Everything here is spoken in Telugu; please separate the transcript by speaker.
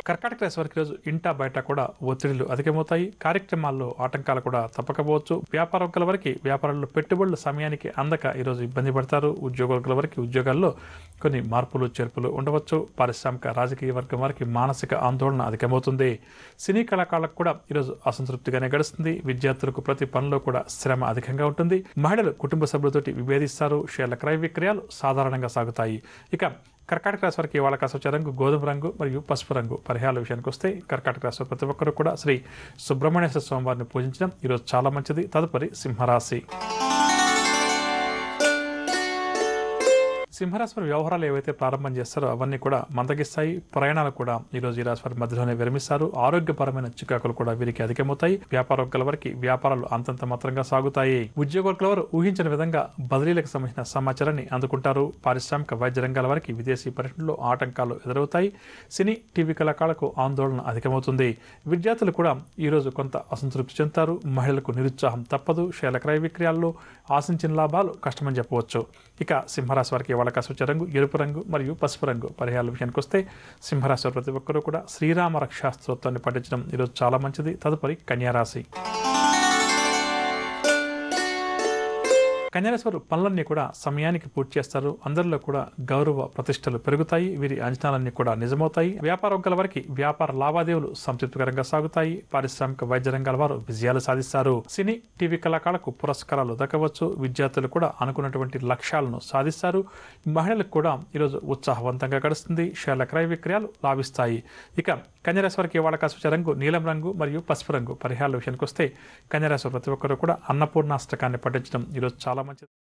Speaker 1: కర్కాటక రాశి వారికి రోజు ఇంటా బయట కూడా ఒత్తిడిలు అధికమవుతాయి. కార్యక్రమాల్లో ఆటంకాలు కూడా తప్పకపోవచ్చు. వ్యాపారస్తుల వారికి వ్యాపారంలో పెట్టుబడుల సమయానికి అందక ఈరోజు ఇబ్బంది పడతారు. ఉద్యోగుల వారికి ఉద్యోగాల్లో కొన్ని మార్పులు చేర్పులు ఉండవచ్చు. పారిశ్రామిక రాజకీయ వర్గం వారికి మానసిక ఆందోళన అధికమవుతుంది. సినీ కళాకారులకు కూడా ఈరోజు అసంతృప్తిగానే గడుస్తుంది. విద్యార్థులకు ప్రతి పనిలో కూడా శ్రమ అధికంగా ఉంటుంది. మహిళలు కుటుంబ సభ్యులతోటి విభేదిస్తారు. షేర్ల క్రయ విక్రయాలు సాధారణంగా సాగుతాయి. ఇక కర్కాటక రాశి వారికి ఇవాళ కాసొచ్చే రంగు గోధుమ రంగు మరియు పసుపు రంగు. పరిహారాల విషయానికి వస్తే కర్కాటక రాశి ప్రతి ఒక్కరు కూడా శ్రీ సుబ్రహ్మణ్యేశ్వర స్వామి వారిని పూజించడం ఈరోజు చాలా మంచిది. తదుపరి సింహరాశి. సింహరాశి వారి వ్యవహారాలు ఏవైతే ప్రారంభం చేస్తారో అవన్నీ కూడా మందగిస్తాయి. ప్రయాణాలు కూడా ఈరోజు ఈ రాశి వారి మధ్యలోనే విరమిస్తారు. ఆరోగ్యపరమైన చికాకులు కూడా వీరికి అధికమవుతాయి. వ్యాపారస్తుల వారికి వ్యాపారాలు అంతంత మాత్రంగా సాగుతాయి. ఉద్యోగుల వారు ఊహించిన విధంగా బదిలీలకు సంబంధించిన సమాచారాన్ని అందుకుంటారు. పారిశ్రామిక వైద్య రంగాల వారికి విదేశీ పర్యటనలో ఆటంకాలు ఎదురవుతాయి. సినీ టీవీ కళాకారులకు ఆందోళన అధికమవుతుంది. విద్యార్థులు కూడా ఈరోజు కొంత అసంతృప్తి చెందుతారు. మహిళలకు నిరుత్సాహం తప్పదు. షేర్ల క్రయ విక్రయాల్లో ఆశించిన లాభాలు కష్టమని చెప్పవచ్చు. ఇక సింహరాశి వారికి కాసొచ్చే రంగు ఎరుపు రంగు మరియు పసుపు రంగు. పరిహారాల విషయానికి వస్తే సింహరాశి ప్రతి ఒక్కరూ కూడా శ్రీరామ రక్షా స్తోత్రాన్ని పఠించడం ఈరోజు చాలా మంచిది. తదుపరి కన్యారాశి. కన్యారాశి వారు పనులన్నీ కూడా సమయానికి పూర్తి చేస్తారు. అందరిలో కూడా గౌరవ ప్రతిష్టలు పెరుగుతాయి. వీరి అంచనాలన్నీ కూడా నిజమవుతాయి. వ్యాపారస్తుల వారికి వ్యాపార లావాదేవీలు సంతృప్తికరంగా సాగుతాయి. పారిశ్రామిక వైద్య రంగాల వారు విజయాలు సాధిస్తారు. సినీ టీవీ కళాకారులకు పురస్కారాలు దక్కవచ్చు. విద్యార్థులు కూడా అనుకున్నటువంటి లక్ష్యాలను సాధిస్తారు. మహిళలకు కూడా ఈరోజు ఉత్సాహవంతంగా గడుస్తుంది. షేర్ల క్రయ విక్రయాలు లాభిస్తాయి. ఇక కన్యారాశి వారికి ఇవాళ కాసొచ్చే రంగు నీలం రంగు మరియు పసుపు రంగు. పరిహారాల విషయానికి వస్తే కన్యారాశి ప్రతి ఒక్కరు కూడా అన్నపూర్ణాష్టకాన్ని పఠించడం ఈరోజు చాలా మంచిది.